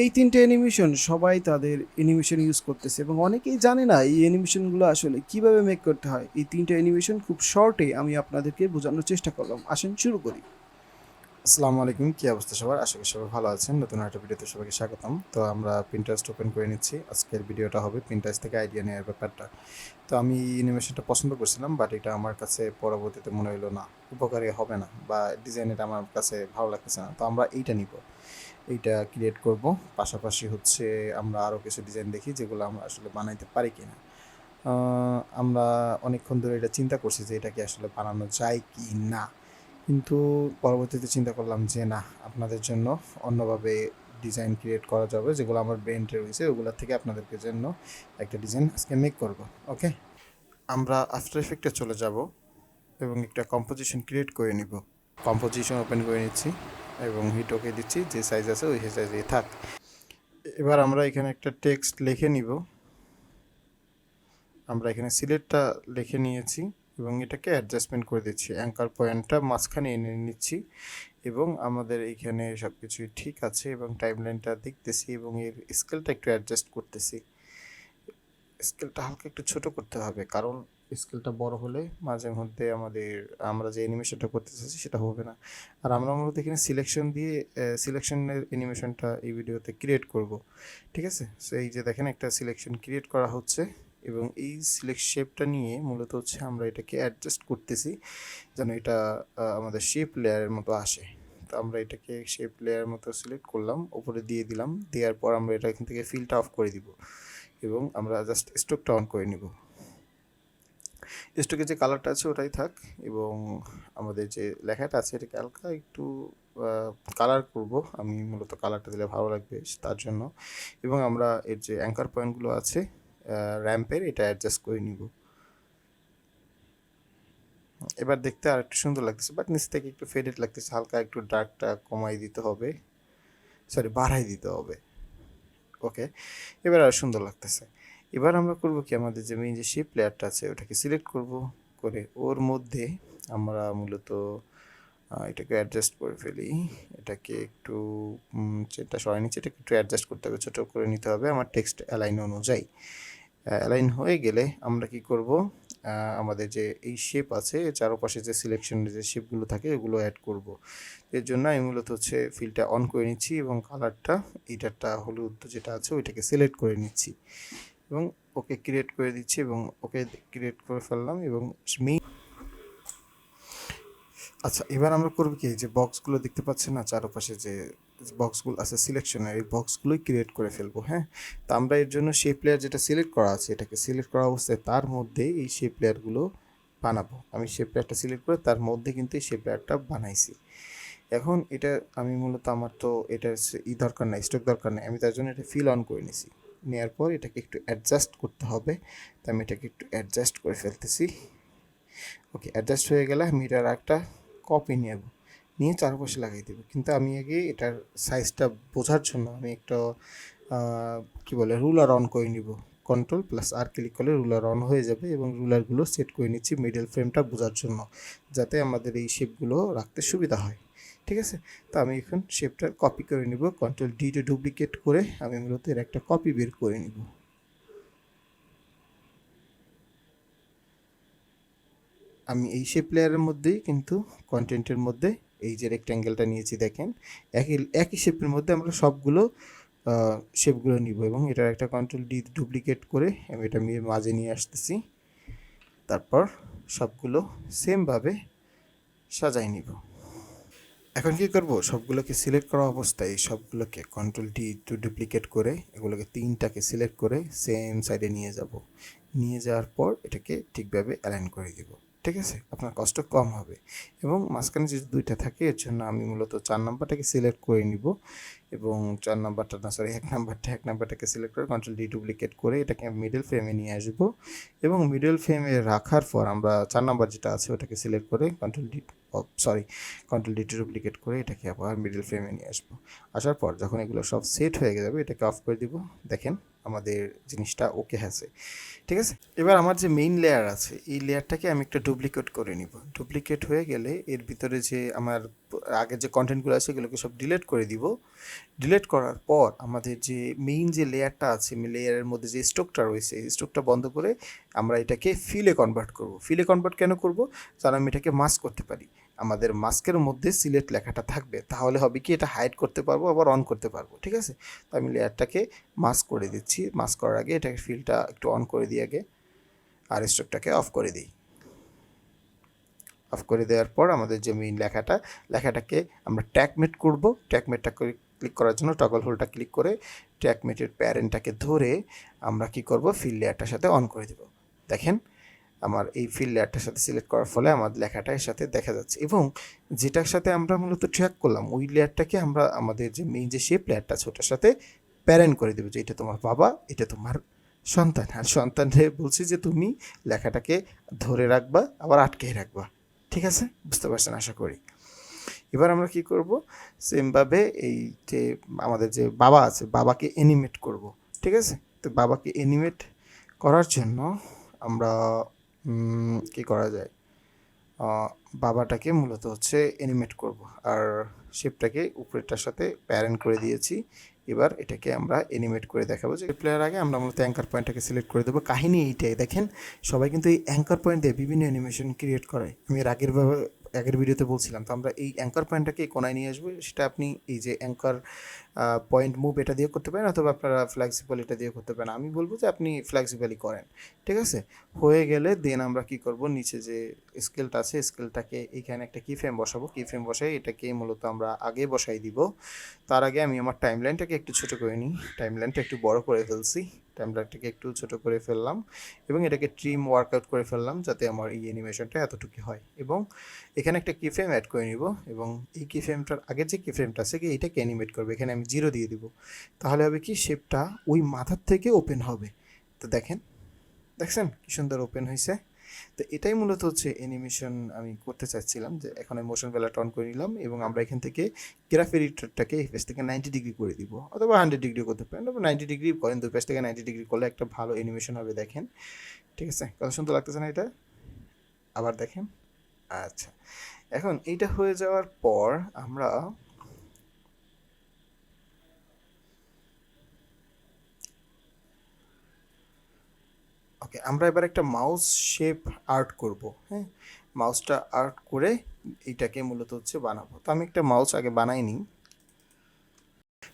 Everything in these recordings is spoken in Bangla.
এই ৩ টে অ্যানিমেশন সবাই তাদের অ্যানিমেশন ইউজ করতেছে এবং অনেকেই জানে না এই অ্যানিমেশনগুলো আসলে কিভাবে মেক করতে হয়। এই ৩ টে অ্যানিমেশন খুব শর্টে আমি আপনাদেরকে বোঝানোর চেষ্টা করলাম। আসেন শুরু করি। আসসালামু আলাইকুম, কি অবস্থা সবার? আশা করি সবাই ভালো আছেন। নতুন একটা ভিডিওতে সবাইকে স্বাগতম। তো আমরা Pinterest ওপেন করে নিচ্ছি। আজকের ভিডিওটা হবে Pinterest থেকে আইডিয়া নেওয়ার ব্যাপারটা। তো আমি অ্যানিমেশনটা পছন্দ করছিলাম, বাট এটা আমার কাছে পরবর্তীতে মনে হলো না, উপকারী হবে না, বা ডিজাইন এটা আমার কাছে ভালো লাগতেছে না। তো আমরা এইটা নিব, এইটা ক্রিয়েট করব। পাশাপাশি হচ্ছে আমরা আরও কিছু ডিজাইন দেখি যেগুলো আমরা আসলে বানাইতে পারি কিনা। আমরা অনেকক্ষণ ধরে এটা চিন্তা করছি যে এটা কি আসলে বানানো যায় কি না, কিন্তু পরবর্তীতে চিন্তা করলাম যে না, আপনাদের জন্য অন্যভাবে ডিজাইন ক্রিয়েট করা যাবে, যেগুলো আমার ব্রেনটে রয়েছে ওগুলো থেকে আপনাদেরকে জন্য একটা ডিজাইন আজকে মেক করব। ওকে, আমরা আফটার এফেক্টে চলে যাব এবং একটা কম্পোজিশন ক্রিয়েট করে নিব। কম্পোজিশন ওপেন করে নিচ্ছি এবং হিট ওকে দিচ্ছি, যে সাইজ আছে ওই সাইজেই থাক। এবার আমরা এখানে একটা টেক্সট লিখে নিব। আমরা এখানে সিলেক্টটা লিখে নিয়েছি এবং এটাকে অ্যাডজাস্টমেন্ট করে দিচ্ছি, অ্যাঙ্কার পয়েন্টটা মাঝখানে এনে নিচ্ছি এবং আমাদের এইখানে সব কিছুই ঠিক আছে এবং টাইমলাইনটা দেখতেছি এবং এর স্কেলটা একটু অ্যাডজাস্ট করতেছি। স্কেলটা হালকা একটু ছোট করতে হবে, কারণ স্কেলটা বড় হলে মাঝে মধ্যে আমরা যে অ্যানিমেশনটা করতে চাচ্ছি সেটা হবে না। আর আমরা মূলত এখানে সিলেকশন দিয়ে সিলেকশনের অ্যানিমেশনটা এই ভিডিওতে ক্রিয়েট করব। ঠিক আছে, সো এই যে দেখেন একটা সিলেকশন ক্রিয়েট করা হচ্ছে এবং এই সিলেক্ট শেপটা নিয়ে মূলত হচ্ছে আমরা এটাকে অ্যাডজাস্ট করতেছি যেন এটা আমাদের শেপ লেয়ারের মতো আসে। তো আমরা এটাকে শেপ লেয়ার মতো সিলেক্ট করলাম, উপরে দিয়ে দিলাম, দেওয়ার পর আমরা এটা এখান থেকে ফিলটা অফ করে দিব এবং আমরা জাস্ট স্ট্রোকটা অন করে নিব। স্ট্রোকের যে কালারটা আছে ওটাই থাক এবং আমাদের যে লেখাটা আছে এটাকে হালকা একটু কালার করব। আমি মূলত কালারটা দিলে ভালো লাগবে তার জন্য। এবং আমরা এর যে অ্যাঙ্কার পয়েন্টগুলো আছে র্যাম্পের, এটা অ্যাডজাস্ট করে নিব। এবার দেখতে আর একটু সুন্দর লাগতেছে, বাট নিচ থেকে একটু ফেডেড লাগতেছে, হালকা একটু ডার্কটা কমাই দিতে হবে, সরি বাড়াই দিতে হবে। ওকে, এবার আর সুন্দর লাগতেছে। এবার আমরা করব কি, আমাদের যে মেইন যে শেপ লেয়ারটা আছে ওটাকে সিলেক্ট করব, করে ওর মধ্যে আমরা মূলত এটাকে অ্যাডজাস্ট করে ফেলি। এটাকে একটু যেটা সরাই নিচ্ছে এটাকে একটু অ্যাডজাস্ট করতে হবে, ছোটো করে নিতে হবে আমার টেক্সট অ্যালাইন অনুযায়ী। অ্যালাইন হয়ে গেলে আমরা কি করব, আমাদের যে এই শেপ আছে চারপাশে যে সিলেকশনের যে শেপগুলো থাকে ওগুলো অ্যাড করব। এর জন্য আমি মূলত হচ্ছে ফিলটা অন করে নিচ্ছি এবং কালারটা এইটারটা হলুদ যেটা আছে ওইটাকে সিলেক্ট করে নিচ্ছি এবং ওকে ক্রিয়েট করে দিচ্ছি এবং ওকে ক্রিয়েট করে ফেললাম এবং আচ্ছা, এবার আমরা করবো কি, যে বক্সগুলো দেখতে পাচ্ছেন না চারপাশে যে বক্সগুলো আছে সিলেকশনের, এই বক্সগুলোই ক্রিয়েট করে ফেলবো। হ্যাঁ, তো আমরা এর জন্য শেপ লেয়ার যেটা সিলেক্ট করা আছে এটাকে সিলেক্ট করা অবস্থায় তার মধ্যে এই শেপ লেয়ারগুলো বানাবো। আমি শেপ লেয়ারটা সিলেক্ট করে তার মধ্যে কিন্তু এই শেপ লেয়ারটা বানাইছি। এখন এটা আমি মূলত আমার তো এটা দরকার নাই, স্টক দরকার নাই, আমি তার জন্য এটা ফিল অন করে নিছি। নেওয়ার পর এটাকে একটু অ্যাডজাস্ট করতে হবে, তো আমি এটাকে একটু অ্যাডজাস্ট করে ফেলতেছি। ওকে, অ্যাডজাস্ট হয়ে গেলে আমি এটার একটা কপি নেব, নিয়ে চারপাশে লাগাই দেবো। কিন্তু আমি আগে এটার সাইজটা বোঝার জন্য আমি একটা কী বলে রুলার অন করে নিব। কন্ট্রোল প্লাস আর ক্লিক করলে রুলার অন হয়ে যাবে এবং রুলারগুলো সেট করে নিচ্ছি মিডল ফ্রেমটা বোঝার জন্য, যাতে আমাদের এই শেপগুলো রাখতে সুবিধা হয়। ঠিক আছে, তো আমি এখন শেপটা কপি করে নিব, কন্ট্রোল ডিতে ডুপ্লিকেট করে আমি মূলত এর একটা কপি বের করে নিব। আমি এই শেপ লেয়ারের মধ্যেই কিন্তু কন্টেন্টের মধ্যে এই যে রেক্ট্যাঙ্গেলটা নিয়েছি দেখেন, একই একই শেপের মধ্যে আমরা সবগুলো শেপগুলো নিব এবং এটার একটা কন্ট্রোল ডি ডুপ্লিকেট করে আমি এটা মাঝে নিয়ে আসতেছি। তারপর সবগুলো সেমভাবে সাজাই নিব। এখন কি করব, সবগুলোকে সিলেক্ট করা অবস্থায় সবগুলোকে কন্ট্রোল ডি টু ডুপ্লিকেট করে এগুলোকে তিনটাকে সিলেক্ট করে সেম সাইডে নিয়ে যাব। নিয়ে যাওয়ার পর এটাকে ঠিকভাবে অ্যালাইন করে দিব। ঠিক আছে, আপনার কষ্ট কম হবে এবং মাঝখানে যে দুইটা থাকে এর জন্য আমি মূলত 4 নাম্বারটাকে সিলেক্ট করে নিব এবং 4 নাম্বারটা না, সরি 1 নাম্বারটাকে সিলেক্ট করে কন্ট্রোল ডি ডুপ্লিকেট করে এটাকে মিডল ফ্রেমে নিয়ে আসব এবং মিডল ফ্রেমে রাখার পর আমরা 4 নাম্বার যেটা আছে ওটাকে সিলেক্ট করে কন্ট্রোল ডি ডুপ্লিকেট করে এটাকে আবার মিডল ফ্রেমে নিয়ে আসবো। আসার পর যখন এগুলো সব সেট হয়ে যাবে এটাকে অফ করে দিব। দেখেন আমাদের জিনিসটা ওকে আছে, ঠিক আছে। এবার আমার যে মেইন লেয়ার আছে এই লেয়ারটাকে আমি একটা ডুপ্লিকেট করে নিব। ডুপ্লিকেট হয়ে গেলে এর ভিতরে যে আমার আগের যে কন্টেন্টগুলো আছে এগুলোকে সব ডিলিট করে দিব। ডিলিট করার পর আমাদের যে মেইন যে লেয়ারটা আছে লেয়ারের মধ্যে যে স্ট্রোকটা রয়েছে এই স্ট্রোকটা বন্ধ করে আমরা এটাকে ফিলে কনভার্ট করব। ফিলে কনভার্ট কেন করব? কারণ আমি এটাকে মাস্ক করতে পারি। আমাদের মাস্কের মধ্যে সিলেক্ট লেখাটা থাকবে, তাহলে হবে কি এটা হাইড করতে পারবো আবার অন করতে পারবো, ঠিক আছে। তো আমি লেয়ারটাকে মাস্ক করে দিচ্ছি। মাস্ক করার আগে এটাকে ফিলটা একটু অন করে দিই আগে, আর স্ট্রোকটাকে অফ করে দিই। অফ করে দেওয়ার পর আমাদের যে মেইন লেখাটাকে আমরা ট্যাগমেট করব। ট্যাগমেটটা ক্লিক করার জন্য টগল হোলটা ক্লিক করে ট্যাগমেটের প্যারেন্টটাকে ধরে আমরা কি করব, ফিল লেয়ারটার সাথে অন করে দেব। দেখেন আমার এই ফিল লেয়ারটার সাথে সিলেক্ট করার ফলে আমার লেখাটা এর সাথে দেখা যাচ্ছে, এবং যেটার সাথে আমরা মূলত ট্র্যাক করলাম ওই লেয়ারটাকে আমরা আমাদের যে মেইন যে শেপ লেয়ারটা আছে ওটার সাথে প্যারেন্ট করে দেবো, যে এটা তোমার বাবা, এটা তোমার সন্তান। আর সন্তানরে বলছি যে তুমি লেখাটাকে ধরে রাখবা আবার আটকে রাখবা, ঠিক আছে, বুঝতে পারছেন আশা করি। এবার আমরা কি করব, সেমভাবে এই যে আমাদের যে বাবা আছে বাবাকে অ্যানিমেট করব, ঠিক আছে। তো বাবাকে অ্যানিমেট করার জন্য আমরা কি করা যায়, বাবাটাকে মূলত হচ্ছে অ্যানিমেট করব, আর শেপটাকে উপরেরটার সাথে প্যারেন্ট করে দিয়েছি। এবার এটাকে আমরা অ্যানিমেট করে দেখাবো। যে প্লেয়ার আগে আমরা মূলত অ্যাঙ্কার পয়েন্টটাকে সিলেক্ট করে দেবো। কাহিনী এইটাই, দেখেন সবাই কিন্তু এই অ্যাঙ্কার পয়েন্ট দিয়ে বিভিন্ন অ্যানিমেশন ক্রিয়েট করে। আমি এর আগের ভিডিওতে বলছিলাম। তো আমরা এই অ্যাঙ্কার পয়েন্টটাকে কোনায় নিয়ে আসবো। সেটা আপনি এই যে অ্যাঙ্কার পয়েন্ট মুভ এটা দিয়ে করতে পারেন, অথবা আপনারা ফ্লেক্সিবল এটা দিয়ে করতে পারেন। আমি বলবো যে আপনি ফ্লেক্সিবলই করেন, ঠিক আছে। হয়ে গেলে দেন আমরা কি করব, নিচে যে স্কেলটা আছে স্কেলটাকে এইখানে একটা কি ফ্রেম বসাবো। কি ফ্রেম বসাই এটাকে মূলত আমরা আগে বসাই দিব। তার আগে আমি আমার টাইমলাইনটাকে একটু ছোট করে নিই। টাইমলাইনটা একটু বড় করে ফেলছি, টাইমলাইনটাকে একটু ছোট করে ফেললাম এবং এটাকে ট্রিম ওয়ার্কআউট করে ফেললাম যাতে আমার এই অ্যানিমেশনটা এতটুকু হয়। এবং এখানে একটা কি ফ্রেম অ্যাড করে নিব, এবং এই কি ফ্রেমটার আগের যে কি ফ্রেমটা আছে কি এইটাকে অ্যানিমেট করবে। এখানে আমি 0 দিয়ে দিব, তাহলে হবে কি শেপটা ওই মাথার থেকে ওপেন হবে। তো দেখছেন কি সুন্দর ওপেন হয়েছে। তো এটাই মূলত হচ্ছে অ্যানিমেশন আমি করতে চাচ্ছিলাম। যে এখন আমি মোশন ব্যালাটা অন করে নিলাম এবং আমরা এখান থেকে গ্রাফ এডিটরটাকে এই পেজ থেকে 90 ডিগ্রি করে দিব, অথবা 100 ডিগ্রি করতে পারেন, অথবা 90 ডিগ্রি করেন। দুই পেজ থেকে 90 ডিগ্রি করলে একটা ভালো অ্যানিমেশন হবে, দেখেন, ঠিক আছে। কত সুন্দর লাগতেছে না এটা? আবার দেখেন। আচ্ছা, এখন এইটা হয়ে যাওয়ার পর আমরা ওকে, আমরা এবার একটা মাউস শেপ আর্ট করব। হ্যাঁ, মাউসটা আর্ট করে এইটাকে মূলত হচ্ছে বানাবো। তো আমি একটা মাউস আগে বানাই নিই।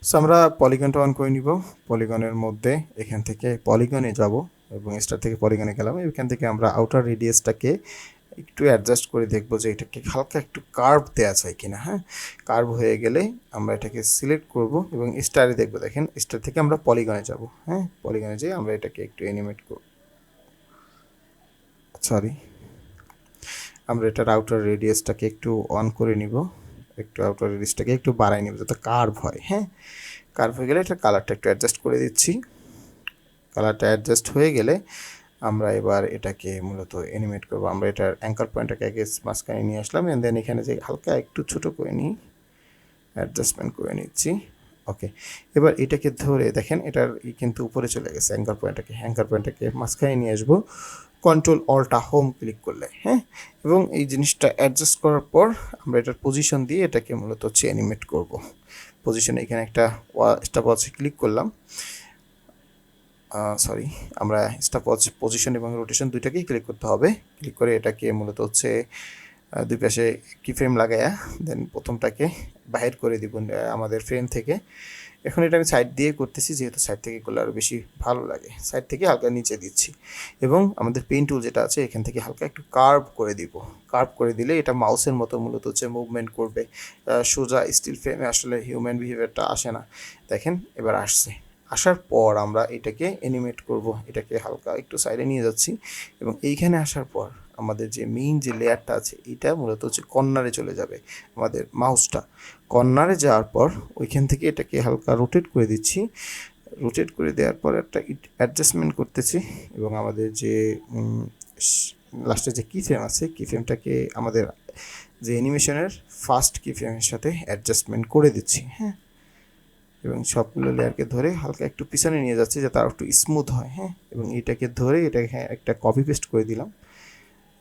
সো আমরা পলিগনটা অন করে নিব। পলিগনের মধ্যে এখান থেকে পলিগনে যাব এবং স্টার থেকে পলিগনে গেলাম। এখান থেকে আমরা আউটার রেডিয়াসটাকে একটু অ্যাডজাস্ট করে দেখবো যে এটাকে হালকা একটু কার্ভ দেওয়া যায় কিনা। হ্যাঁ, কার্ভ হয়ে গেলে আমরা এটাকে সিলেক্ট করব এবং স্টারে দেখবো। দেখেন স্টার থেকে আমরা পলিগনে যাব। হ্যাঁ, পলিগনে যেয়ে আমরা এটাকে একটু অ্যানিমেট করব। সরি, আমরা এটার আউটার রেডিয়াসটাকে একটু অন করে নিব, একটু আউটার রেডিয়াসটাকে একটু বাড়াই নিব যাতে কার্ভ হয়। হ্যাঁ, কার্ভ হয়ে গেলে এটার কালারটা একটু অ্যাডজাস্ট করে দিচ্ছি। কালারটা অ্যাডজাস্ট হয়ে গেলে আমরা এবার এটাকে মূলত অ্যানিমেট করবো। আমরা এটার অ্যাঙ্কার পয়েন্টটাকে আগে মাঝখানে নিয়ে আসলাম, এন্ড দেন এখানে যে হালকা একটু ছোট করে নিই, অ্যাডজাস্টমেন্ট করে নিচ্ছি। ওকে, এবার এটাকে ধরে দেখেন এটার কিন্তু উপরে চলে গেছে অ্যাঙ্কার পয়েন্টটাকে মাঝখানে নিয়ে আসবো কন্ট্রোল অল্টা হোম ক্লিক করলে। হ্যাঁ, এবং এই জিনিসটা অ্যাডজাস্ট করার পর আমরা এটার পজিশন দিয়ে এটাকে মূলত হচ্ছে অ্যানিমেট করব। পজিশনে এখানে একটা স্টপ ওয়াচে ক্লিক করলাম। সরি, আমরা স্টপ ওয়াচ পজিশন এবং রোটেশন দুইটাকেই ক্লিক করতে হবে। ক্লিক করে এটাকে মূলত হচ্ছে দুই পাশে কি ফ্রেম লাগায়া দেন প্রথমটাকে বাহির করে দিব আমাদের ফ্রেম থেকে। এখন এটা আমি সাইড দিয়ে করতেছি, যেহেতু সাইড থেকে করলে আরও বেশি ভালো লাগে। সাইড থেকে হালকা নিচে দিচ্ছি এবং আমাদের পেন টুল যেটা আছে এখান থেকে হালকা একটু কার্ভ করে দিব। কার্ভ করে দিলে এটা মাউসের মতো মূলত হচ্ছে মুভমেন্ট করবে। সোজা স্টিল ফ্রেমে আসলে হিউম্যান বিহেভিয়ারটা আসে না। দেখেন এবার আসছে। আসার পর আমরা এটাকে অ্যানিমেট করব। এটাকে হালকা একটু সাইডে নিয়ে যাচ্ছি এবং এইখানে আসার পর আমাদের যে মেইন যে লেয়ারটা আছে এটা মূলত হচ্ছে কর্নারে চলে যাবে। আমাদের মাউসটা কর্নারে যাওয়ার পর ওইখান থেকে এটাকে হালকা রোটেট করে দিচ্ছি। রোটেট করে দেওয়ার পর একটা অ্যাডজাস্টমেন্ট করতেছি এবং আমাদের যে লাস্টে যে কি ফ্রেম আছে কি ফ্রেমটাকে আমাদের যে অ্যানিমেশনের ফার্স্ট কি ফ্রেমের সাথে অ্যাডজাস্টমেন্ট করে দিচ্ছি। হ্যাঁ, এবং সবগুলো লেয়ারকে ধরে হালকা একটু পিছনে নিয়ে যাচ্ছি যাতে আরও একটু স্মুথ হয়, হ্যাঁ। এবং এটাকে ধরে এটাকে একটা কপি পেস্ট করে দিলাম।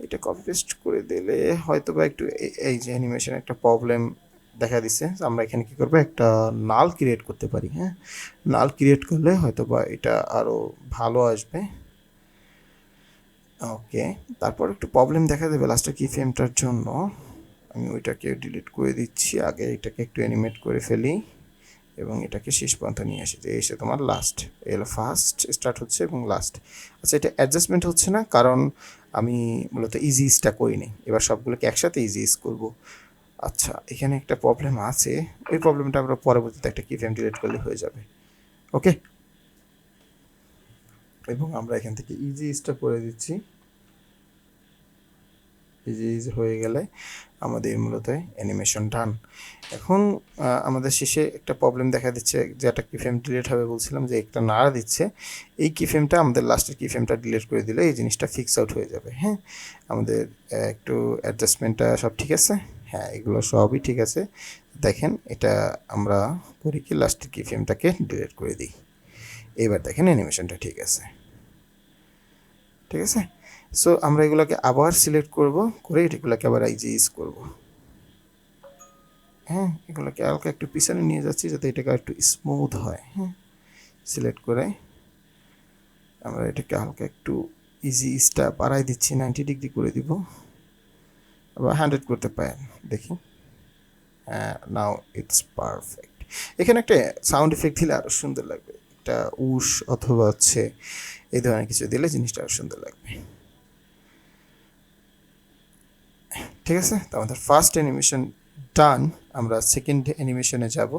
এটা কপি পেস্ট করে দিলে হয়তো বা একটু এই যে অ্যানিমেশন একটা প্রবলেম দেখা দিচ্ছে। আমরা এখানে কী করবো, একটা নাল ক্রিয়েট করতে পারি, হ্যাঁ। নাল ক্রিয়েট করলে হয়তো বা এটা আরও ভালো আসবে। ওকে, তারপর একটু প্রবলেম দেখা দেবে লাস্টের কি ফ্রেমটার জন্য। আমি ওইটাকে ডিলিট করে দিচ্ছি, আগে এটাকে একটু অ্যানিমেট করে ফেলি এবং এটাকে শেষ পর্যন্ত নিয়ে আসি, যে এসে তোমার লাস্ট এলো, ফার্স্ট স্টার্ট হচ্ছে এবং লাস্ট। আচ্ছা, এটা অ্যাডজাস্টমেন্ট হচ্ছে না কারণ আমি মূলত ইজি ইজটা করিনি, এবার সবগুলোকে একসাথে ইজি ইজ করবো। আচ্ছা, এখানে একটা প্রবলেম আছে, ওই প্রবলেমটা আমরা পরবর্তীতে একটা কি ফ্রেম ডিলিট করলে হয়ে যাবে। ওকে, এবং আমরা এখান থেকে ইজি ইজটা করে দিচ্ছি। ইজি হয়ে গেলে আমাদের মূলত অ্যানিমেশন ডান। এখন আমাদের শেষে একটা প্রবলেম দেখা দিচ্ছে, যে একটা কি ফ্রেম ডিলিট হবে বলছিলাম, যে একটা নাড়া দিচ্ছে। এই কি ফ্রেমটা আমাদের লাস্টের কি ফ্রেমটা ডিলিট করে দিলে এই জিনিসটা ফিক্স আউট হয়ে যাবে, হ্যাঁ। আমাদের একটু অ্যাডজাস্টমেন্টটা সব ঠিক আছে, হ্যাঁ, এগুলো সবই ঠিক আছে। দেখেন, এটা আমরা করি কি, লাস্টের কি ফ্রেমটাকে ডিলিট করে দিই। এবার দেখেন অ্যানিমেশনটা ঠিক আছে, ঠিক আছে। সো আমরা এগুলোকে আবার সিলেক্ট করব, করে এগুলোকে আবার ইউজ করব, হ্যাঁ। এগুলোকে হালকা একটু পিছনে নিয়ে যাচ্ছি যাতে এটাকে একটু স্মুথ হয়, হ্যাঁ। সিলেক্ট করে আমরা এটাকে হালকা একটু ইজিটা বাড়াই দিচ্ছি, 90 ডিগ্রি করে দিব, আবার 100 করতে পারেন, দেখি। Now it's perfect. এখানে একটা সাউন্ড এফেক্ট দিলে আরও সুন্দর লাগবে, একটা উশ অথবা হচ্ছে এই ধরনের কিছু দিলে জিনিসটা আরও সুন্দর লাগবে, ঠিক আছে। তো আমাদের ফার্স্ট অ্যানিমেশন ডান। আমরা সেকেন্ড অ্যানিমেশনে যাব।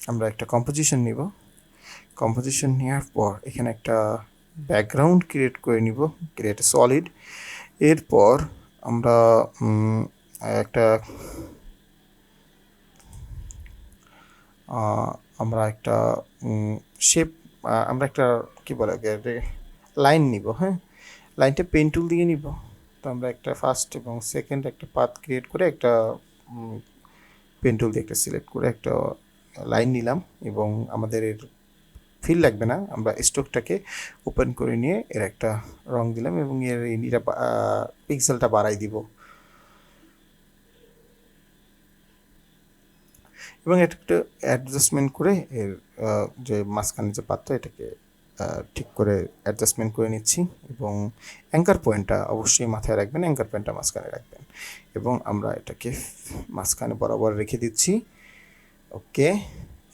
আমরা একটা কম্পোজিশন নিব, কম্পোজিশন নেওয়ার পর এখানে একটা ব্যাকগ্রাউন্ড ক্রিয়েট করে নিব, ক্রিয়েট সলিড। এরপর আমরা একটা আমরা একটা শেপ, আমরা একটা কী বলে লাইন নিব, হ্যাঁ। লাইনটা পেন টুল দিয়ে নিব। তো আমরা একটা ফার্স্ট এবং সেকেন্ড একটা পাথ ক্রিয়েট করে একটা পেন টুল দিয়ে একটা সিলেক্ট করে একটা লাইন নিলাম, এবং আমাদের এর ফিল লাগবে না, আমরা স্ট্রোকটাকে ওপেন করে নিয়ে এর একটা রং দিলাম এবং এর এটা পিক্সেলটা বাড়াই দিব, এবং একটা অ্যাডজাস্টমেন্ট করে এর যে মাঝখানে যে পাত্র এটাকে ঠিক করে অ্যাডজাস্টমেন্ট করে নিচ্ছি। এবং অ্যাঙ্কার পয়েন্টটা অবশ্যই মাথায় রাখবেন, অ্যাঙ্কার পয়েন্টটা মাঝখানে রাখবেন, এবং আমরা এটাকে মাঝখানে বরাবর রেখে দিচ্ছি। ওকে,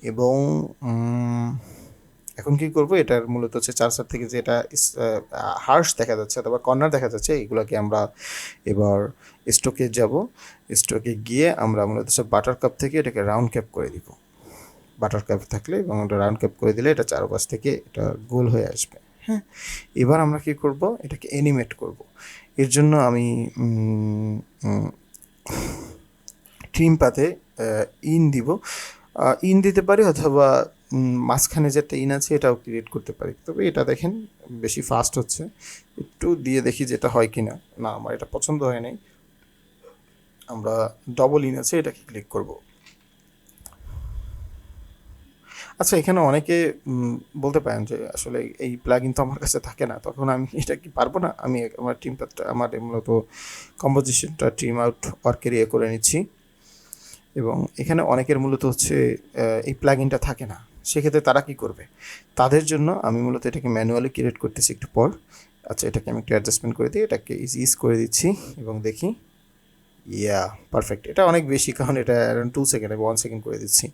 এবং এখন কি করব, এটার মূলত হচ্ছে চার্জার থেকে যে এটা হার্শ দেখা যাচ্ছে অথবা কর্নার দেখা যাচ্ছে, এগুলোকে আমরা এবার স্ট্রোকে যাব। স্ট্রোকে গিয়ে আমরা মূলত বাটার কাপ থেকে এটাকে রাউন্ড ক্যাপ করে দিব। বাটার কাপ থাকলে এবং এটা রাউন্ড ক্যাপ করে দিলে এটা চারপাশ থেকে এটা গোল হয়ে আসবে, হ্যাঁ। এবার আমরা কি করব, এটাকে অ্যানিমেট করব। এর জন্য আমি ট্রিম পাতে ইন দিব, ইন দিতে পারি অথবা মাঝখানে যে একটা ইন আছে এটাও ক্রিয়েট করতে পারি। তবে এটা দেখেন বেশি ফাস্ট হচ্ছে, একটু দিয়ে দেখি যেটা হয় কি না। না, আমার এটা পছন্দ হয় নাই, আমরা ডবল ইন আছে এটাকে ক্লিক করব। আচ্ছা, এখানে অনেকে বলতে পারেন যে আসলে এই প্লাগইন তো আমার কাছে থাকে না, তখন আমি এটা কি পারবো না? আমি আমার টিম পাতটা, আমার মূলত কম্পোজিশনটা টিম আউট ওয়ার্কের করে নিচ্ছি, এবং এখানে অনেকের মূলত হচ্ছে এই প্লাগইনটা থাকে না, সেক্ষেত্রে তারা কি করবে? তাদের জন্য আমি মূলত এটাকে ম্যানুয়ালি ক্রিয়েট করতেছি একটু পর। আচ্ছা, এটাকে আমি একটু অ্যাডজাস্টমেন্ট করে দিই, এটাকে ইজ করে দিচ্ছি এবং দেখি, ইয়া পারফেক্ট। এটা অনেক বেশি, কারণ এটা অ্যারাউন্ড 2 সেকেন্ড এবং 1 সেকেন্ড করে দিচ্ছি।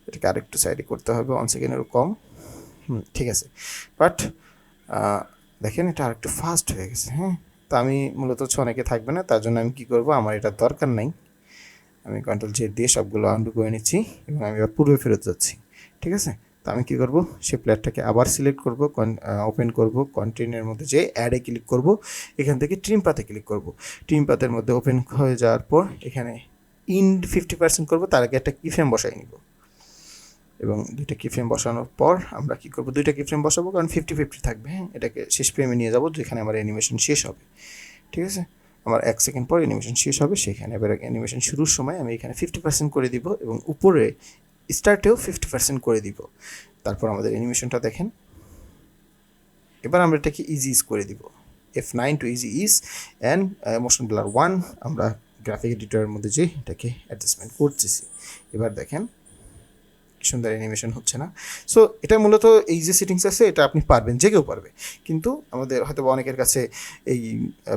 এটাকে আরেকটু সাইডে করতে হবে, 1 সেকেন্ডেরও কম। ঠিক আছে, বাট দেখেন এটা আরেকটু ফাস্ট হয়ে গেছে, হ্যাঁ। তো আমি মূলত হচ্ছে অনেকে থাকবে না, তার জন্য আমি কী করবো, আমার এটার দরকার নাই, আমি কন্ট্রোল জেড দিয়ে সবগুলো আন্ডু করে নিচ্ছি এবং আমি এবার পূর্বে ফেরত যাচ্ছি, ঠিক আছে। তো আমি কী করবো, সেই প্লেয়ারটাকে আবার সিলেক্ট করব, ওপেন করব, কন্টেন্টের মধ্যে যে অ্যাডে ক্লিক করব, এখান থেকে ট্রিম পাতে ক্লিক করব। ট্রিম পাতের মধ্যে ওপেন হয়ে যাওয়ার পর এখানে ইন 50% করব, তার আগে একটা কি ফ্রেম বসাই নিব, এবং দুইটা কি ফ্রেম বসানোর পর আমরা কী করবো, দুইটা কি ফ্রেম বসাবো, কারণ 50-50 থাকবে, হ্যাঁ। এটাকে শেষ ফ্রেমে নিয়ে যাব যেখানে আমার অ্যানিমেশন শেষ হবে, ঠিক আছে। আমার 1 সেকেন্ড পর অ্যানিমেশন শেষ হবে সেখানে। এবার অ্যানিমেশন শুরুর সময় আমি এখানে 50% করে দিব এবং উপরে স্টার্টেও 50% করে দিব। তারপর আমাদের অ্যানিমেশনটা দেখেন। এবার আমরা এটাকে ইজি ইজ করে দিব, F9 to easy ease and motion blur 1 আমরা গ্রাফিক এডিটরের মধ্যে যে এটাকে অ্যাডজাস্টমেন্ট করতেছি। এবার দেখেন কি সুন্দর অ্যানিমেশন হচ্ছে না? সো এটা মূলত এই যে সেটিংস আছে এটা আপনি পারবেন, যে কেউ পারবে, কিন্তু আমাদের হয়তো অনেকের কাছে এই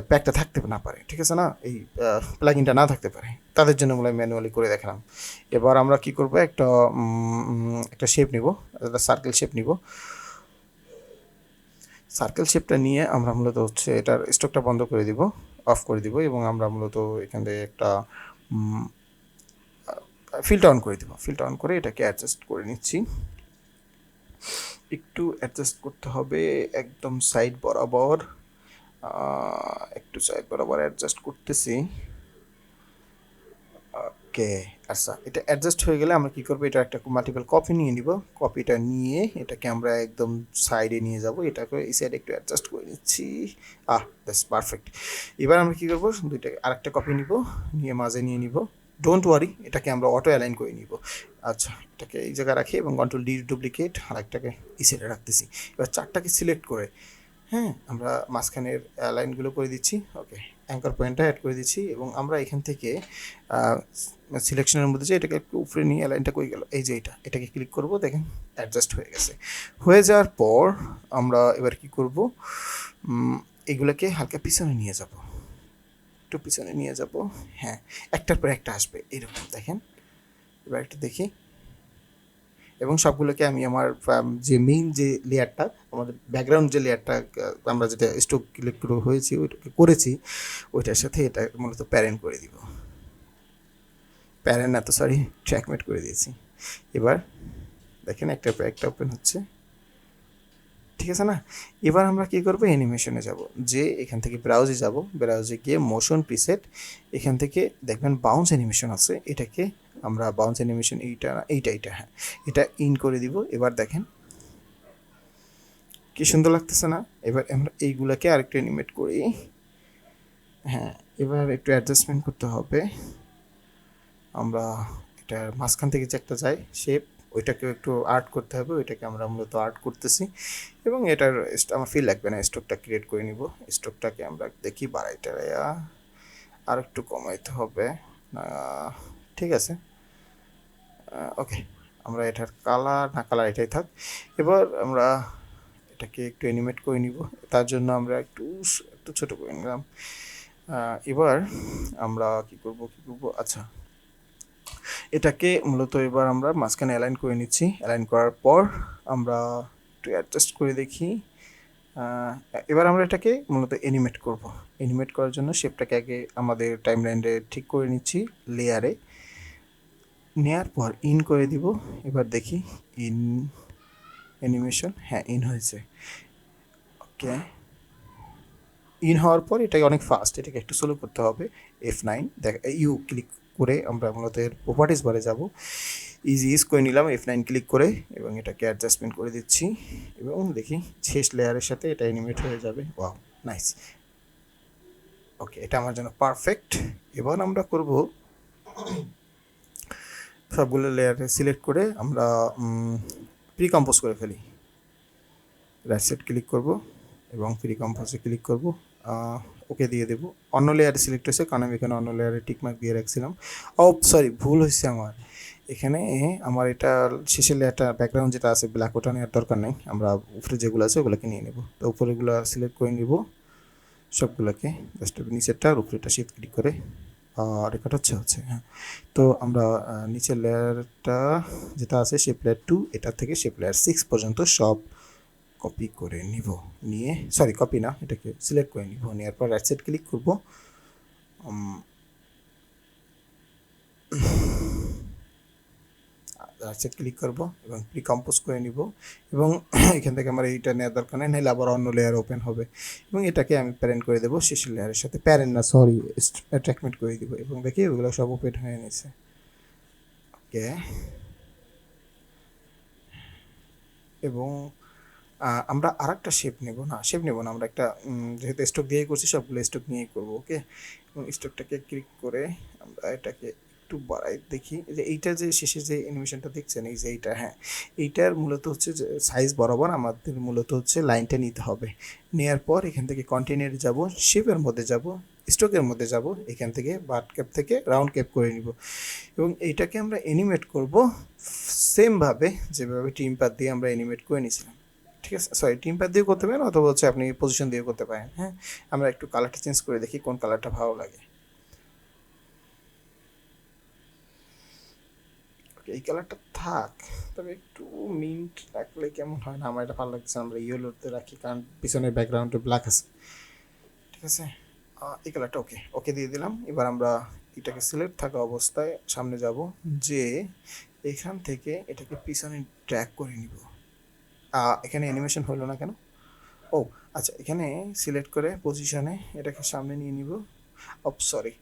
প্যাকটা থাকতে না পারে, ঠিক আছে না, এই প্লাগইনটা না থাকতে পারে, তাদের জন্য মূলত ম্যানুয়ালি করে দেখালাম। এবার আমরা কি করব, একটা শেপ নিব, একটা সার্কেল শেপ নিব। সার্কেল শেপটা নিয়ে আমরা মূলত হচ্ছে এটার স্টকটা বন্ধ করে দিব, অফ করে দিব, এবং আমরা মূলত এখান থেকে একটা ফিল্টার অন করে দিব। ফিল্টার অন করে এটাকে অ্যাডজাস্ট করে নিচ্ছি। একটু অ্যাডজাস্ট করতে হবে একদম সাইড বরাবর, একটু সাইড বরাবর অ্যাডজাস্ট করতেছি। ওকে, আচ্ছা, এটা অ্যাডজাস্ট হয়ে গেলে আমরা কী করবো, এটা একটা মাল্টিপল কপি নিয়ে নিব। কপিটা নিয়ে এটাকে আমরা একদম সাইডে নিয়ে যাব, এটাকে এই সাইডে একটু অ্যাডজাস্ট করে নিচ্ছি। That's perfect. এবার আমরা কী করবো, আরেকটা কপি নিব, নিয়ে মাঝে নিয়ে নিব। ডোন্ট ওয়ারি, এটাকে আমরা অটো অ্যালাইন করে নিব। আচ্ছা, এটাকে এই জায়গায় রাখি এবং কন্ট্রোল ডি ডুপ্লিকেট, আরেকটাকে এই সাইডে রাখতেছি। এবার চারটাকে সিলেক্ট করে, হ্যাঁ, আমরা মাঝখানের লাইনগুলো করে দিচ্ছি। ওকে, অ্যাঙ্কার পয়েন্টটা অ্যাড করে দিচ্ছি এবং আমরা এখান থেকে সিলেকশনের মধ্যে যে এটাকে একটু উপরে নিয়ে লাইনটা কই গেল, এই যে এটাকে ক্লিক করব, দেখেন অ্যাডজাস্ট হয়ে গেছে। হয়ে যাওয়ার পর আমরা এবার কি করব, এগুলোকে হালকা পিছনে নিয়ে যাব, একটু পিছনে নিয়ে যাব। হ্যাঁ, একটার পর একটা আসবে এরকম, দেখেন। এবার একটু দেখি, এবং সবগুলোকে আমি আমার যে মেইন যে লেয়ারটা, আমাদের ব্যাকগ্রাউন্ড যে লেয়ারটা আমরা যেটা স্টক ক্লিক করে হয়েছি ওইটাকে করেছি, ওইটার সাথে এটা মূলত প্যারেন্ট করে দিব। প্যারেন্ট না তো, সরি, ট্র্যাকমেট করে দিয়েছি। এবার দেখেন একটার পর একটা ওপেন হচ্ছে, ঠিক আছে না? এবার আমরা কী করবো, অ্যানিমেশনে যাব, যে এখান থেকে ব্রাউজে যাব, ব্রাউজে গিয়ে মোশন প্রিসেট, এখান থেকে দেখবেন বাউন্স অ্যানিমেশন আছে, এটাকে আমরা বাউন্স অ্যানিমেশন এইটা হ্যাঁ, এটা ইন করে দিব। এবার দেখেন কি সুন্দর লাগতেছে না? এবার আমরা এইগুলাকে আরেকটু অ্যানিমেট করি। হ্যাঁ, এবার একটু অ্যাডজাস্টমেন্ট করতে হবে। আমরা এটার মাঝখান থেকে যে একটা যায় শেপ, ওইটাকে একটু আর্ট করতে হবে, ওইটাকে আমরা মূলত আর্ট করতেছি। এবং এটার আমার ফিল লাগবে না, স্ট্রোকটা ক্রিয়েট করে নিব। স্ট্রোকটাকে আমরা দেখি বাড়াইটা আর একটু কমাইতে হবে, ঠিক আছে। ওকে, আমরা এটার কালার এটাই থাক। এবার আমরা এটাকে একটু অ্যানিমেট করে নিব, তার জন্য আমরা একটু ছোটো করে নিলাম। এবার আমরা কি করব, আচ্ছা, এটাকে মূলত এবার আমরা মাঝখানে অ্যালাইন করে নিচ্ছি। অ্যালাইন করার পর আমরা একটু অ্যাডজাস্ট করে দেখি। এবার আমরা এটাকে মূলত অ্যানিমেট করব। অ্যানিমেট করার জন্য শেপটাকে আগে আমাদের টাইমলাইনে ঠিক করে নিচ্ছি, লেয়ারে নেওয়ার পর ইন করে দিব। এবার দেখি ইন অ্যানিমেশন, হ্যাঁ ইন হয়েছে। ওকে, ইন হওয়ার পর এটাকে অনেক ফাস্ট, এটাকে একটু স্লো করতে হবে। F9 ইউ ক্লিক করে আমরা মূলত এর প্রপার্টিস বারে যাব, ইজি ইজ করে নিলাম F9 ক্লিক করে, এবং এটাকে অ্যাডজাস্টমেন্ট করে দিচ্ছি এবং দেখি শেষ লেয়ারের সাথে এটা অ্যানিমেট হয়ে যাবে। Wow, nice. ওকে, এটা আমার জন্য পারফেক্ট। এবার আমরা করব সবগুলো লেয়ারে সিলেক্ট করে আমরা প্রি কম্পোজ করে ফেলি। রাইট সাইড ক্লিক করব এবং প্রি কম্পোজে ক্লিক করব, ওকে দিয়ে দেবো। অন্য লেয়ারে সিলেক্ট হয়েছে কারণ আমি এখানে অন্য লেয়ারে টিকমার্ক দিয়ে রাখছিলাম। সরি, ভুল হয়েছে আমার এখানে। আমার এটা শেষের লেয়ারটা ব্যাকগ্রাউন্ড যেটা আছে ব্ল্যাক, ওটা নেওয়ার দরকার নেই, আমরা উপরে যেগুলো আছে ওগুলোকে নিয়ে নেব। তো উপরেগুলো সিলেক্ট করে নিব সবগুলোকে, জাস্ট নিচেরটা আর উপরেটা শিফট ক্লিক করে রেকর্ড হচ্ছে হ্যাঁ। তো আমরা নিচের লেয়ারটা যেটা আছে শেপ লেয়ার 2, এটা থেকে শেপ লেয়ার 6 পর্যন্ত সব কপি করে নিব। নিয়ে সরি, কপি না, এটাকে সিলেক্ট করে নিব। নেওয়ার পর রাইট সাইড ক্লিক করব, রাইট সাইড ক্লিক করব এবং প্রি কম্পোজ করে নিব। এবং এখান থেকে আমার এইটা নেওয়ার দরকার নেই, নাহলে আবার অন্য লেয়ার ওপেন হবে। এবং এটাকে আমি প্যারেন্ট করে দেবো শেষের লেয়ারের সাথে, প্যারেন্ট না সরি, অ্যাট্রাক্টমেন্ট করে দিব। এবং দেখি ওগুলো সব ওপেন হয়ে নিছে। ওকে, এবং আমরা আর একটা শেপ নেব না, আমরা একটা যেহেতু স্টক দিয়ে করছি সবগুলো স্টক নিয়েই করবো। ওকে, এবং স্টকটাকে ক্লিক করে আমরা এটাকে একটু বাড়াই দেখি যে এইটা যে শেষে যে অ্যানিমেশনটা দেখছেন এই যে এইটা, হ্যাঁ এইটার মূলত হচ্ছে যে সাইজ বরাবর আমাদের মূলত হচ্ছে লাইনটা নিতে হবে। নেওয়ার পর এখান থেকে কন্টেনারে যাব, শেপের মধ্যে যাব, স্ট্রোকের মধ্যে যাব, এখান থেকে বাট ক্যাপ থেকে রাউন্ড ক্যাপ করে নিব এবং এইটাকে আমরা অ্যানিমেট করব সেমভাবে যেভাবে টিম পাত দিয়ে আমরা অ্যানিমেট করে নিয়েছিলাম। ঠিক আছে, সরি টিম পাত দিয়েও করতে পারেন অথবা হচ্ছে আপনি পজিশন দিয়েও করতে পারেন। হ্যাঁ, আমরা একটু কালারটা চেঞ্জ করে দেখি কোন কালারটা ভালো লাগে। ওকে, এই কালারটা থাক, তবে একটু মিন্ট রাখলে কেমন হয় না, আমার এটা ভালো লাগছে, আমরা ইয়েলোতে রাখি কারণ পিছনের ব্যাকগ্রাউন্ডে ব্ল্যাক আছে। ঠিক আছে, এই কালারটা ওকে ওকে দিয়ে দিলাম। এবার আমরা এটাকে সিলেক্ট থাকা অবস্থায় সামনে যাব, যে এখান থেকে এটাকে পিছনে ট্র্যাক করে নিব। এখানে অ্যানিমেশন হলো না কেন? ও আচ্ছা, এখানে সিলেক্ট করে পজিশনে এটাকে সামনে নিয়ে নিব। সরি,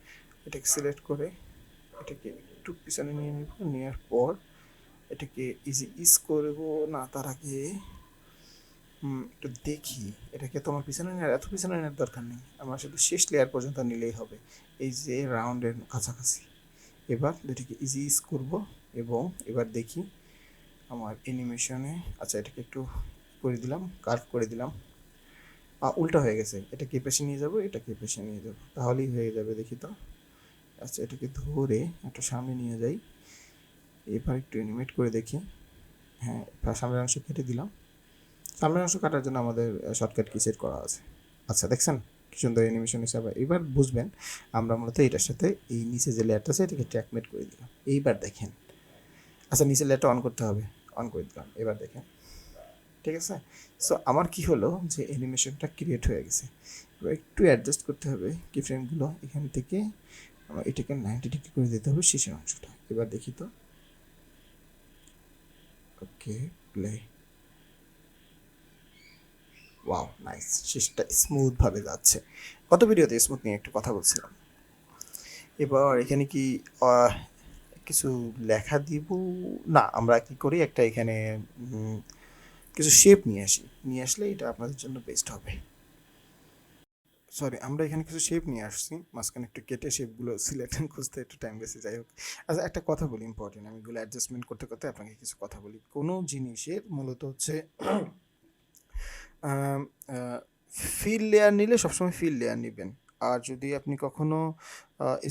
এটাকে সিলেক্ট করে এটাকে একটু পিছনে নিয়ে নিব, নেওয়ার পর এটাকে ইজ করব না, তার আগে একটু দেখি এটাকে তোমার পিছনে নেওয়ার এত পিছনে নেওয়ার দরকার নেই, আমার শুধু শেষ লেয়ার পর্যন্ত নিলেই হবে, এই যে রাউন্ডের কাছাকাছি। এবার দুটিকে ইজ করব এবং এবার দেখি আমার অ্যানিমেশনে, আচ্ছা এটাকে একটু করে দিলাম, কার্ভ করে দিলাম। উল্টা হয়ে গেছে, এটাকে এ পাশে নিয়ে যাব, এটাকে এ পাশে নিয়ে যাব, তাহলেই হয়ে যাবে, দেখি তো। আচ্ছা, এটাকে ধরে একটু সামনে নিয়ে যাই, এবার একটু অ্যানিমেট করে দেখি। হ্যাঁ, সামনের অংশ কেটে দিলাম। সামনের অংশ কাটার জন্য আমাদের শর্টকাট কি সেট করা আছে। আচ্ছা দেখছেন কি সুন্দর অ্যানিমেশন হিসাবে, এবার বুঝবেন আমরা মূলত এটার সাথে এই নিচে যে লেয়ারটা আছে এটাকে ট্র্যাকমেট করে দিলাম। এইবার দেখেন, আচ্ছা নিচের লেয়ারটা অন করতে হবে, অন করে দিলাম, এবার দেখেন। ঠিক আছে, সো আমার কি হলো যে অ্যানিমেশনটা ক্রিয়েট হয়ে গেছে। এবার একটু অ্যাডজাস্ট করতে হবে কি ফ্রেমগুলো, এখান থেকে আমার এটাকে 90 ডিগ্রি করে দিতে হবে শেষের অংশটা। এবার দেখি তো, ওকে প্লে, ওয়াও নাইস, শেষটা স্মুথভাবে যাচ্ছে। গত ভিডিওতে স্মুথ নিয়ে একটু কথা বলছিলাম। এবার এখানে কি আহ, কিছু লেখা দিব না, আমরা কি করি একটা এখানে কিছু শেপ নিয়ে আসি, নিয়ে আসলে এটা আপনাদের জন্য বেস্ট হবে। সরি, আমরা এখানে কিছু শেপ নিয়ে আসছি, মাঝখানে একটু কেটে শেপগুলো সিলেক্ট খুঁজতে একটু টাইম গেছে, যাই হোক। আচ্ছা একটা কথা বলি ইম্পর্টেন্ট, আমি এগুলো অ্যাডজাস্টমেন্ট করতে করতে আপনাকে কিছু কথা বলি। কোনো জিনিসের মূলত হচ্ছে ফিল লেয়ার নিলে সবসময় ফিল লেয়ার নেবেন। আর যদি আপনি কখনো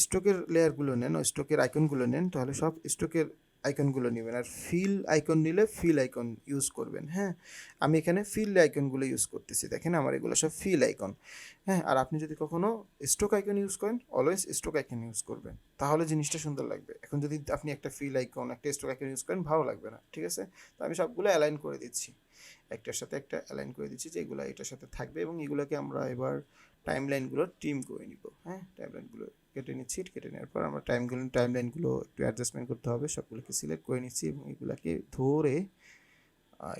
স্ট্রোকের লেয়ারগুলো নেন, স্ট্রোকের আইকনগুলো নেন, তাহলে সব স্ট্রোকের আইকনগুলো নেবেন। আর ফিল আইকন নিলে ফিল আইকন ইউজ করবেন। হ্যাঁ, আমি এখানে ফিল আইকনগুলো ইউজ করতেছি, দেখেন আমার এগুলো সব ফিল আইকন। হ্যাঁ, আর আপনি যদি কখনো স্ট্রোক আইকন ইউজ করেন, অলওয়েজ স্ট্রোক আইকন ইউজ করবেন, তাহলে জিনিসটা সুন্দর লাগবে। এখন যদি আপনি একটা ফিল আইকন একটা স্ট্রোক আইকন ইউজ করেন, ভালো লাগবে না। ঠিক আছে, তো আমি সবগুলো অ্যালাইন করে দিচ্ছি, একটার সাথে একটা অ্যালাইন করে দিচ্ছি যে এগুলো এটার সাথে থাকবে, এবং এগুলোকে আমরা এবার টাইম লাইনগুলো ট্রিম করে নিব। হ্যাঁ, টাইম লাইনগুলো কেটে নিচ্ছি, কেটে নেওয়ার পর আমরা টাইম লাইনগুলো একটু অ্যাডজাস্টমেন্ট করতে হবে, সবগুলোকে সিলেক্ট করে নিচ্ছি এবং এগুলোকে ধরে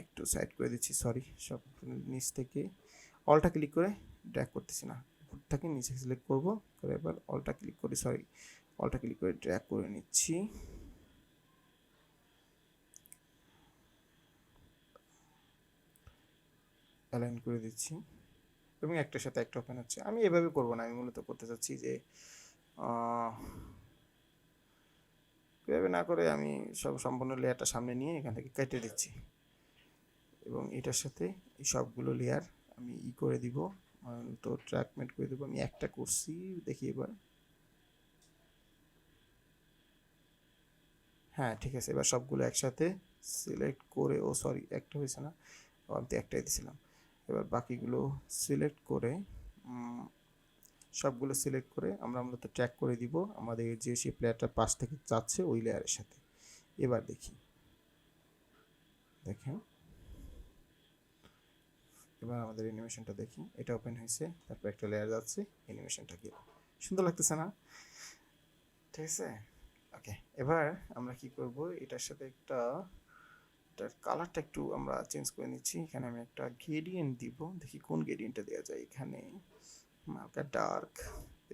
একটু সাইড করে দিচ্ছি। সরি, সব নিচ থেকে অলটা ক্লিক করে ড্র্যাগ করতেছি না, উপর থেকে নিচে সিলেক্ট করবো করে এবার অলটা ক্লিক করি, সরি অলটা ক্লিক করে ড্র্যাগ করে নিচ্ছি। অ্যালাইন করে দিচ্ছি এবং একটার সাথে একটা ওপেন হচ্ছে। আমি এভাবে করবো না, আমি মূলত করতে চাচ্ছি যে এভাবে না করে আমি সম্পূর্ণ লেয়ারটা সামনে নিয়ে এখান থেকে কেটে দিচ্ছি এবং এটার সাথে এই সবগুলো লেয়ার আমি করে দিব, তো ট্র্যাকমেন্ট করে দেবো। আমি একটা করছি, দেখি এবার। হ্যাঁ ঠিক আছে, এবার সবগুলো একসাথে সিলেক্ট করে, সরি একটা হয়েছে না, আমি তো একটাই দিয়েছিলাম। এবার বাকিগুলো সিলেক্ট করে সবগুলো সিলেক্ট করে আমরা মূলত ট্র্যাক করে দিব আমাদের যে সেই প্লেয়ারটার পাশ থেকে যাচ্ছে ওই লেয়ারের সাথে। এবার দেখি, দেখেন এবার আমাদের অ্যানিমেশনটা দেখি, এটা ওপেন হয়েছে, তারপর একটা লেয়ার যাচ্ছে, অ্যানিমেশনটা কি সুন্দর লাগতেছে না? ঠিক আছে, ওকে। এবার আমরা কি করব, এটার সাথে একটা এটার কালারটা একটু আমরা চেঞ্জ করে নিচ্ছি। এখানে আমি একটা গ্রেডিয়েন্ট দিব, দেখি কোন গ্রেডিয়েন্টটা দেওয়া যায়। এখানে হালকা ডার্ক,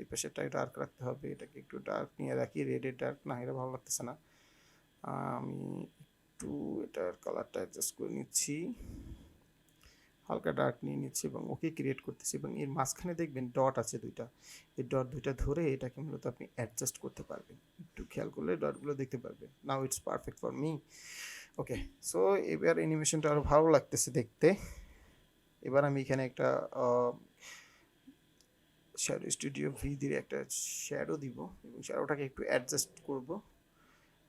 এই পাশেটা ডার্ক রাখতে হবে, এটাকে একটু ডার্ক নিয়ে রাখি, রেডের ডার্ক না, এটা ভালো লাগতেছে না। আমি একটু এটার কালারটা অ্যাডজাস্ট করে নিচ্ছি, হালকা ডার্ক নিয়ে নিচ্ছি এবং ওকে ক্রিয়েট করতেছি এবং এর মাঝখানে দেখবেন ডট আছে দুইটা, এই ডট দুইটা ধরে এটাকে মূলত আপনি অ্যাডজাস্ট করতে পারবেন, একটু খেয়াল করলে ডটগুলো দেখতে পারবেন। Now it's perfect for me. Okay, so এবার অ্যানিমেশনটা আরও ভালো লাগতেছে দেখতে। এবার আমি এখানে একটা শ্যাডো স্টুডিও ভি দিয়ে একটা শ্যাডো দিব এবং শ্যাডোটাকে একটু অ্যাডজাস্ট করব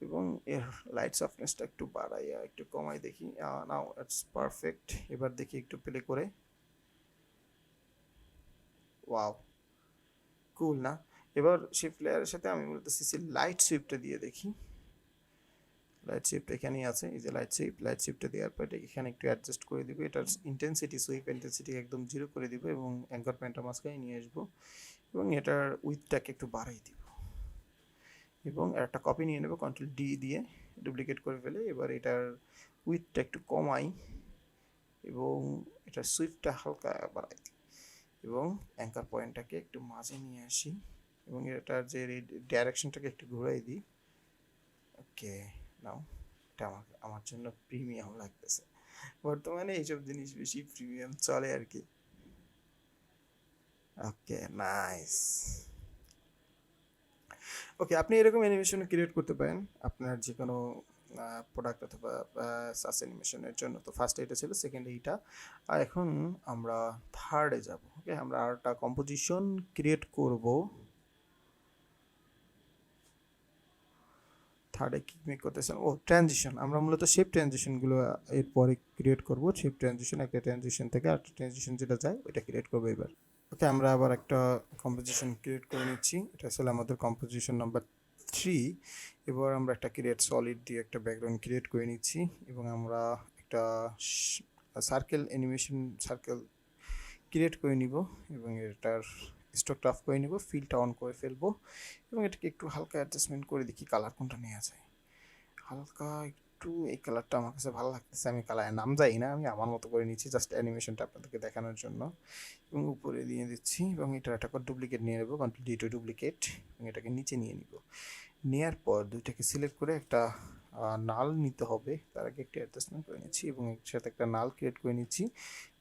এবং এর লাইট সফটনেসটা একটু বাড়াইয়া একটু কমাই দেখি। Now it's perfect. এবার দেখি একটু প্লে করে। ওয়াও, কুল না? এবার শিফট লেয়ারের সাথে আমি মূলত সিসি লাইট সুইপটা দিয়ে দেখি। লাইট শিফট এখানেই আছে, এই যে লাইট শিফটটা দেওয়ার পর এটাকে এখানে একটু অ্যাডজাস্ট করে দিব। এটার ইন্টেন্সিটি, সুইপ ইন্টেন্সিটি একদম 0 করে দিব এবং অ্যাঙ্কার পয়েন্টটা মাঝখানে নিয়ে আসবো এবং এটার উইথটাকে একটু বাড়াই দিব এবং একটা কপি নিয়ে নেব, কন্ট্রোল ডি দিয়ে ডুপ্লিকেট করে ফেলে। এবার এটার উইথটা একটু কমাই এবং এটার সুইপটা হালকা বাড়াই এবং অ্যাঙ্কার পয়েন্টটাকে একটু মাঝে নিয়ে আসি এবং এটার যে ডাইরেকশনটাকে একটু ঘুরাই দিই। ওকে, নাও এটা আমার জন্য প্রিমিয়াম লাগতেছে। বর্তমানে এইসব জিনিস বেশি প্রিমিয়াম চলে আর কি। ওকে, নাইস। ওকে, আপনি এরকম অ্যানিমেশন ক্রিয়েট করতে পারেন আপনার যে কোনো প্রোডাক্ট অথবা সাস অ্যানিমেশনের জন্য। তো ফার্স্টে এটা ছিল, সেকেন্ডে এইটা, আর এখন আমরা থার্ডে যাব। ওকে, আমরা আরেকটা কম্পোজিশন ক্রিয়েট করব। থার্ডে কি মেক করতেছেন? ও, ট্রানজিশন। আমরা মূলত শেপ ট্রানজিশনগুলো এরপরে ক্রিয়েট করব। শেপ ট্রানজিশন, একটা ট্রানজিশন থেকে আরেকটা ট্রানজিশন যেটা যায় ওইটা ক্রিয়েট করবো এবার। ওকে, আমরা আবার একটা কম্পোজিশন ক্রিয়েট করে নিচ্ছি। এটা আসলে আমাদের কম্পোজিশন নাম্বার 3। এবার আমরা একটা ক্রিয়েট সলিড দিয়ে একটা ব্যাকগ্রাউন্ড ক্রিয়েট করে নিচ্ছি এবং আমরা একটা সার্কেল অ্যানিমেশন সার্কেল ক্রিয়েট করে নিব এবং এটার স্টকটা অফ করে নিব, ফিলটা অন করে ফেলবো এবং এটাকে একটু হালকা অ্যাডজাস্টমেন্ট করে দেখি কালার কোনটা নেওয়া যায়। হালকা একটু এই কালারটা আমার কাছে ভালো লাগতেছে, আমি কালারের নাম যাই না, আমি আমার মতো করে নিচ্ছি জাস্ট অ্যানিমেশনটা আপনাদেরকে দেখানোর জন্য এবং উপরে দিয়ে দিচ্ছি এবং এটার একটা ডুপ্লিকেট নিয়ে নেবো, কন্ট্রোল ডি টু ডুপ্লিকেট, এবং এটাকে নিচে নিয়ে নিব। নেওয়ার পর দুইটাকে সিলেক্ট করে একটা নাল নিতে হবে, তার আগে একটু অ্যাডজাস্টমেন্ট করে নিচ্ছি এবং এর সাথে একটা নাল ক্রিয়েট করে নিচ্ছি।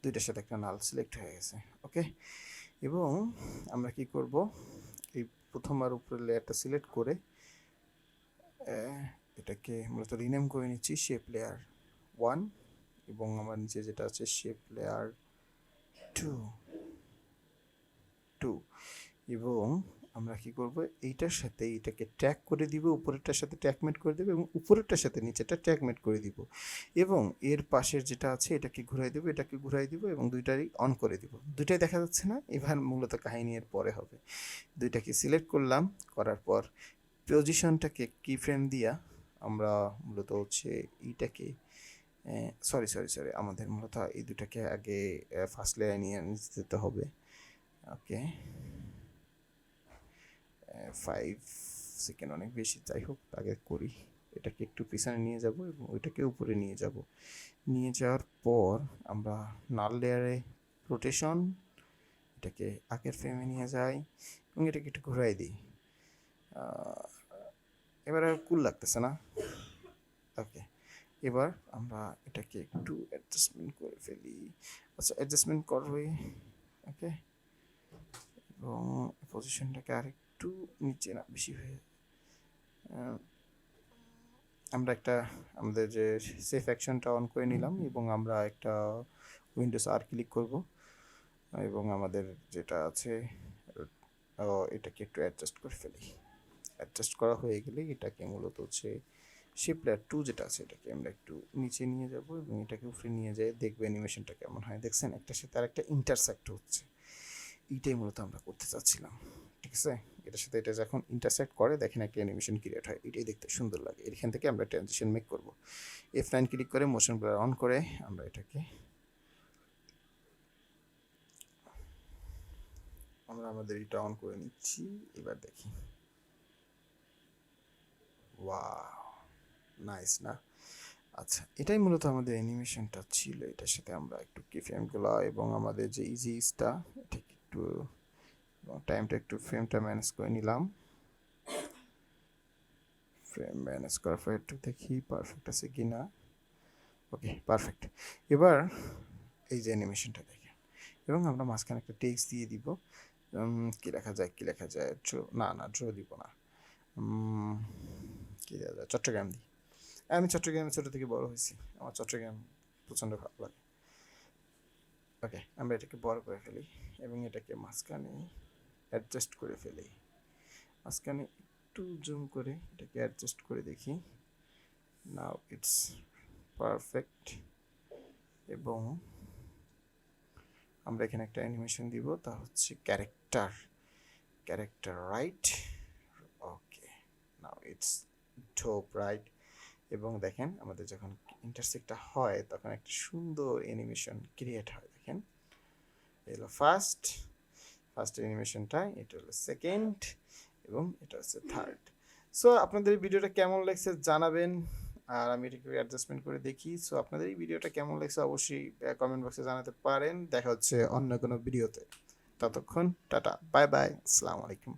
দুইটার সাথে একটা নাল সিলেক্ট হয়ে গেছে। ওকে, এবং আমরা কি করব, এই প্রথমবার উপরে লেয়ারটা সিলেক্ট করে এটাকে মূলত রিনেম করে নিচ্ছি শেপ লেয়ার 1 এবং আমার নিচে যেটা আছে শেপ লেয়ার 2 এবং আমরা কি করব, এইটার সাথে এটাকে ট্যাগ করে দিব, উপরেরটার সাথে ট্যাগমেট করে দেবো এবং উপরেরটার সাথে নিচেটা ট্যাগমেট করে দিব এবং এর পাশের যেটা আছে এটাকে ঘুরাই দেবো, এটাকে ঘুরাই দিব এবং দুইটারই অন করে দিব। দুইটাই দেখা যাচ্ছে না? এবার মূলত কাহিনী এর পরে হবে। দুইটাকে সিলেক্ট করলাম, করার পর পজিশনটাকে কি ফ্রেম দিয়া আমরা মূলত হচ্ছে এইটাকে সরি সরি সরি আমাদের মূলত এই দুটাকে আগে ফার্স্ট লেয়ারে নিয়ে যেতে হবে। ওকে, 5 সেকেন্ড অনেক বেশি, যাই হোক আগে করি। এটাকে একটু পিছনে নিয়ে যাব এবং ওইটাকে উপরে নিয়ে যাব। নিয়ে যাওয়ার পর আমরা নাল লেয়ারে রোটেশন, এটাকে আগের ফ্রেমে নিয়ে যাই এবং এটাকে একটু ঘুরাই দিই। এবার আর কুল লাগতেছে না? ওকে, এবার আমরা এটাকে একটু অ্যাডজাস্টমেন্ট করে ফেলি। আচ্ছা, অ্যাডজাস্টমেন্ট করবে। ওকে, এবং পজিশনটাকে আরেকটু নিচে না বেশি হয়ে, আমরা একটা আমাদের যে সেফ অ্যাকশনটা অন করে নিলাম এবং আমরা একটা উইন্ডোজ আর ক্লিক করব এবং আমাদের যেটা আছে এটাকে একটু অ্যাডজাস্ট করে ফেলি। অ্যাডজাস্ট করা হয়ে গেলে এটাকে মূলত হচ্ছে শেপ লেয়ার 2 যেটা আছে এটাকে আমরা একটু নিচে নিয়ে যাব এবং এটাকে উপরে নিয়ে যেয়ে দেখবে অ্যানিমেশনটা কেমন হয়। দেখছেন, একটার সাথে আরেকটা ইন্টারসেক্ট হচ্ছে, এইটাই মূলত আমরা করতে চাচ্ছিলাম। ঠিক আছে, এটার সাথে এটা যখন ইন্টারসেক্ট করে দেখেন একটা অ্যানিমেশন ক্রিয়েট হয়, এটাই দেখতে সুন্দর লাগে। এখান থেকে আমরা ট্রানজিশন মেক করব। F9 ক্লিক করে মোশন ব্লার অন করে আমরা এটাকে আমাদের এটা অন করে নিচ্ছি। এবার দেখি, ওয়াও, নাইস না? আচ্ছা, এটাই মূলত আমাদের অ্যানিমেশনটা ছিল। এটার সাথে আমরা একটু কি ফ্রেমগুলো এবং আমাদের যে ইজিসটা এটাকে একটু টাইমটা একটু ফ্রেমটা ম্যানেজ করে নিলাম। ফ্রেম ম্যানেজ করার পর একটু দেখি পারফেক্ট আছে কি না। ওকে, পারফেক্ট। এবার এই যে অ্যানিমেশনটা দেখেন, এবং আমরা মাঝখানে একটা টেক্সট দিয়ে দিব। কি লেখা যায়, কি লেখা যায়, না ড্র দিব না, কি দেওয়া যায়, চট্টগ্রাম দিই। আমি চট্টগ্রামে ছোটো থেকে বড় হয়েছি, আমার চট্টগ্রাম প্রচণ্ড ভালো লাগে। ওকে, আমরা এটাকে বড় করে ফেলি এবং এটাকে মাঝখানে অ্যাডজাস্ট করে ফেলি। মাঝখানে একটু জুম করে এটাকে অ্যাডজাস্ট করে দেখি। Now it's perfect. এবং আমরা এখানে একটা অ্যানিমেশন দিব, তা হচ্ছে character right. Okay, now it's টোপ রাইট। এবং দেখেন আমাদের যখন ইন্টারসেক্টটা হয় তখন একটা সুন্দর অ্যানিমেশন ক্রিয়েট হয়। দেখেন, এলো ফার্স্ট অ্যানিমেশনটা, এটা হলো সেকেন্ড, এবং এটা হচ্ছে থার্ড। সো আপনাদের এই ভিডিওটা কেমন লাগছে জানাবেন, আর আমি এটাকে অ্যাডজাস্টমেন্ট করে দেখি। সো আপনাদের এই ভিডিওটা কেমন লাগছে অবশ্যই কমেন্ট বক্সে জানাতে পারেন। দেখা হচ্ছে অন্য কোনো ভিডিওতে। ততক্ষণ টাটা, বাই বাই, আসসালামু আলাইকুম।